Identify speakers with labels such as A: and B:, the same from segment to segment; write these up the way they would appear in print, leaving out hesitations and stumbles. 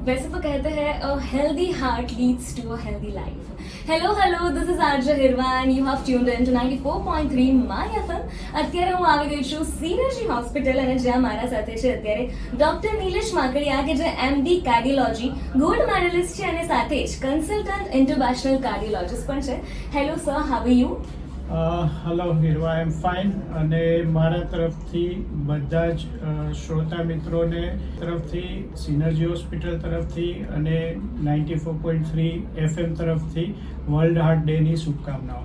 A: वैसे तो कहते हैं a healthy heart leads to a healthy life. Hello, this is RJ Hirwa and you have tuned in to 94.3 My FM. અત્યારે હું આવી ગઈ છું સિનર્જી હોસ્પિટલ અને જ્યાં મારા સાથે છે અત્યારે ડોક્ટર નીલેશ માકડિયા કે જે MD કાર્ડિયોલોજી ગોલ્ડ મેડલિસ્ટ છે અને સાથે જ કન્સલ્ટન્ટ ઇન્ટરનેશનલ કાર્ડિયોલોજિસ્ટ પણ છે. Hello sir, how are you?
B: Hello Hirva, I am fine. અને મારા તરફથી બધા જ શ્રોતા મિત્રોને તરફથી, સિનર્જી હોસ્પિટલ તરફથી અને 94.3 FM તરફથી વર્લ્ડ હાર્ટ ડેની શુભકામનાઓ.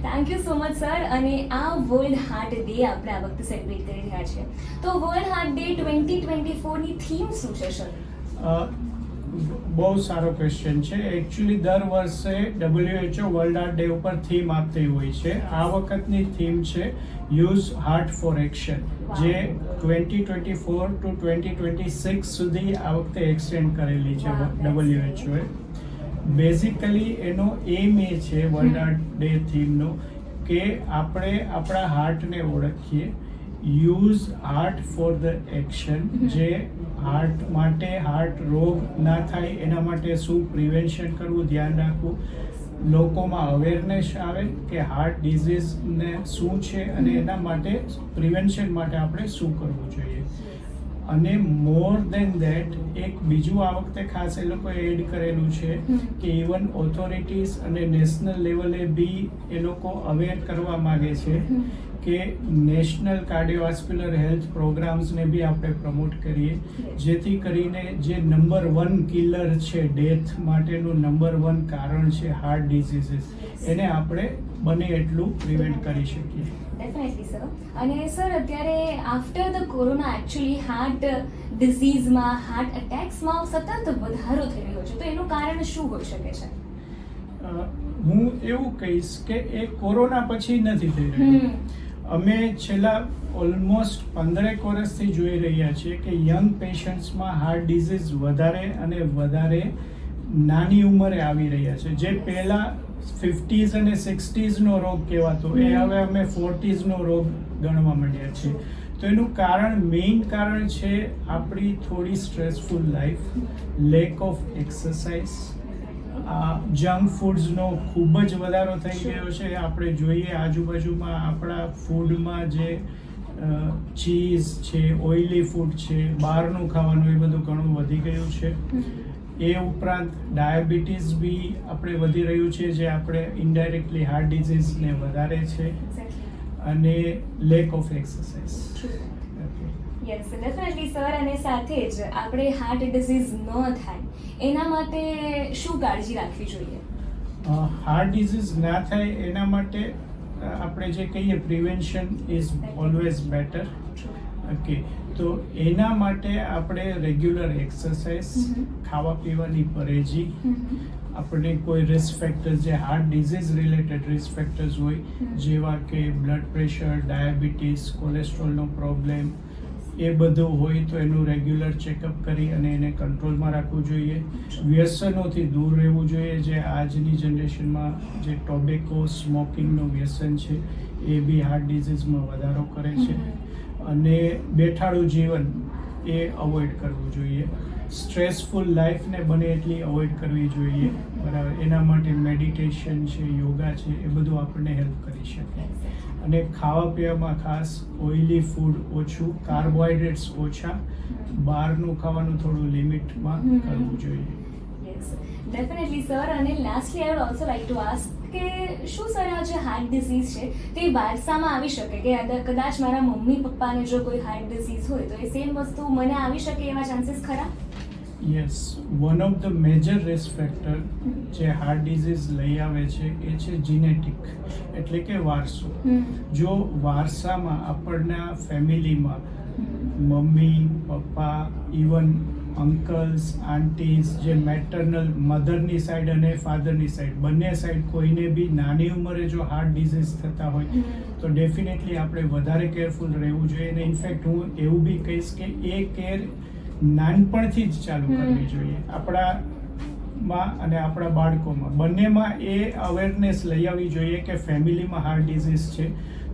A: Thank you so much sir. અને આ વર્લ્ડ હાર્ટ ડે આપણે આ વખતે સેલિબ્રેટ કરી રહ્યા છીએ, તો વર્લ્ડ હાર્ટ ડે 2024 ની થીમ શું છે સર?
B: બહુ સારો ક્વેશ્ચન છે. એકચ્યુઅલી દર વર્ષે WHO વર્લ્ડ હાર્ટ ડે ઉપર થીમ આપતી હોય છે. આ વખતની થીમ છે યુઝ હાર્ટ ફોર એક્શન, જે 2024 ટુ 2026 સુધી આ વખતે એક્સટેન્ડ કરેલી છે WHO. બેઝિકલી એનો એમ એ છે વર્લ્ડ હાર્ટ ડે થીમનો કે આપણે આપણા હાર્ટને ઓળખીએ, use heart for the action, જે હાર્ટ માટે, હાર્ટ રોગ ના થાય એના માટે શું પ્રિવેન્શન કરવું, ધ્યાન રાખવું, લોકોમાં અવેરનેસ આવે કે હાર્ટ ડિઝીઝને શું છે અને એના માટે પ્રિવેન્શન માટે આપણે શું કરવું જોઈએ. અને મોર દેન દેટ એક બીજું આ વખતે ખાસ એ લોકોએ એડ કરેલું છે કે ઇવન ઓથોરિટીઝ અને નેશનલ લેવલે બી એ લોકો અવેર કરવા માગે છે કે નેશનલ કાર્ડિયોવાસ્ક્યુલર હેલ્થ પ્રોગ્રામ્સને બી આપણે પ્રમોટ કરીએ, જેથી કરીને જે નંબર 1 કિલર છે, ડેથ માટેનું નંબર 1 કારણ છે હાર્ટ ડિઝીઝીસ, એને આપણે બને એટલું પ્રિવેન્ટ કરી શકીએ.
A: Definitely sir. અને સર અત્યારે after the corona actually heart ડિઝીઝમાં, હાર્ટ એટેક્સમાં સતત વધારો થઈ રહ્યો છે, તો એનું કારણ શું હોઈ શકે છે?
B: હું એવું કહીશ કે એ કોરોના પછી નથી થઈ રહ્યું. અમે છેલ્લા ઓલમોસ્ટ 15 વર્ષથી જોઈ રહ્યા છીએ કે યંગ પેશન્ટ્સમાં હાર્ટ ડિઝીઝ વધારે અને વધારે નાની ઉંમરે આવી રહ્યા છે. જે પહેલાં 50s અને 60s નો રોગ કહેવાતો, એ હવે અમે 40s નો રોગ ગણવા માંડ્યા છીએ. તો એનું કારણ, મેઇન કારણ છે આપણી થોડી stressful life, lack of exercise, junk ફૂડ્સનો ખૂબ જ વધારો થઈ ગયો છે. આપણે જોઈએ આજુબાજુમાં આપણા ફૂડમાં જે ચીઝ છે, ઓઇલી ફૂડ છે, બહારનું ખાવાનું, એ બધું ઘણું વધી ગયું છે. એ ઉપરાંત ડાયાબિટીસ બી આપણે વધી રહ્યું છે, જે આપણે ઇનડાયરેક્ટલી હાર્ટ ડિઝીઝને વધારે છે. અને lake of exercise.
A: Yes definitely sir. અને સાથે જ આપણે હાર્ટ ડિઝીઝ ન થાય એના માટે શું કાળજી રાખવી જોઈએ?
B: હાર્ટ ડિઝીઝ ના થાય એના માટે આપણે જે કહીએ prevention is always better. Okay, તો એના માટે આપણે રેગ્યુલર એક્સરસાઇઝ, ખાવા પીવાની પરેજી, આપણે કોઈ રિસ્ક ફેક્ટર્સ, જે heart disease related risk factors હોય, જેવા કે બ્લડ પ્રેશર, ડાયાબિટીસ, કોલેસ્ટ્રોલનો પ્રોબ્લેમ, એ બધું હોય તો એનું રેગ્યુલર ચેકઅપ કરી અને એને કંટ્રોલમાં રાખવું જોઈએ. વ્યસનોથી દૂર રહેવું જોઈએ. જે આજની જનરેશનમાં જે ટોબેકો, સ્મોકિંગનું વ્યસન છે, એ બી હાર્ટ ડિઝીઝમાં વધારો કરે છે. અને બેઠાડું જીવન એ અવોઇડ કરવું જોઈએ. સ્ટ્રેસફુલ લાઈફને બને એટલી અવોઇડ કરવી જોઈએ. બરાબર. એના માટે મેડિટેશન છે, યોગા છે, એ બધું આપણને હેલ્પ કરી શકે. અને ખાવા પીવામાં ખાસ ઓઇલી ફૂડ ઓછું, કાર્બોહાઈડ્રેટ્સ ઓછા, બહારનું ખાવાનું થોડું લિમિટમાં કરવું જોઈએ.
A: Yes definitely sir. અને lastly I would also like to ask કે શું સર આ જે હાર્ટ ડિઝીઝ છે તે વારસામાં આવી શકે કે કદાચ મારા મમ્મી પપ્પાને જો કોઈ હાર્ટ ડિઝીઝ હોય તો એ સેમ વસ્તુ મને આવી શકે, એવા ચાન્સીસ ખરા?
B: Yes, one of the major risk factor જે હાર્ટ ડિઝીઝ લઈ આવે છે એ છે જીનેટિક, એટલે કે વારસો. જો વારસામાં આપણના ફેમિલીમાં મમ્મી, પપ્પા, ઇવન અંકલ્સ, આંટીઝ, જે મેટર્નલ મધરની સાઈડ અને ફાધરની સાઈડ, બંને સાઈડ કોઈને બી નાની ઉંમરે જો હાર્ટ ડિઝીઝ થતા હોય તો ડેફિનેટલી આપણે વધારે કેરફુલ રહેવું જોઈએ. અને ઇનફેક્ટ હું એવું બી કહીશ કે એ કેર નાનપણથી જ ચાલુ કરવી જોઈએ. આપણામાં અને આપણા બાળકોમાં બંનેમાં એ અવેરનેસ લઈ આવવી જોઈએ કે ફેમિલીમાં હાર્ટ ડિઝીઝ છે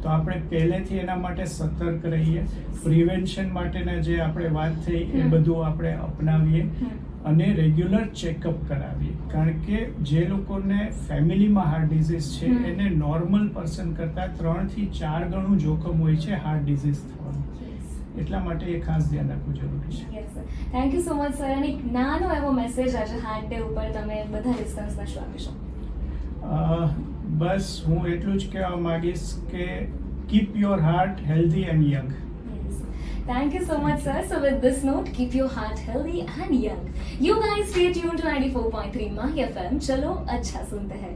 B: તો આપણે પહેલેથી એના માટે સતર્ક રહીએ. પ્રિવેન્શન માટેના જે આપણે વાત થઈ એ બધું આપણે અપનાવીએ અને રેગ્યુલર ચેકઅપ કરાવીએ. કારણ કે જે લોકોને ફેમિલીમાં હાર્ટ ડિઝીઝ છે એને નોર્મલ પર્સન કરતાં 3 થી 4 ગણું જોખમ હોય છે હાર્ટ ડિઝીઝ થવાનું. એટલા માટે એ ખાસ ધ્યાન રાખવું જરૂરી છે.
A: Yes sir, thank you so much sir. અને એક નાનો એવો મેસેજ આજે હાર્ટ ડે ઉપર તમે બધા લિસનર્સને શું આપીશો?
B: બસ હું એટલું જ કહેવા માંગીશ કે keep your heart healthy and young.
A: Thank you so much, sir. So with this note, keep your heart healthy and young. You guys stay tuned to 94.3 My FM. चलो अच्छा सुनते हैं.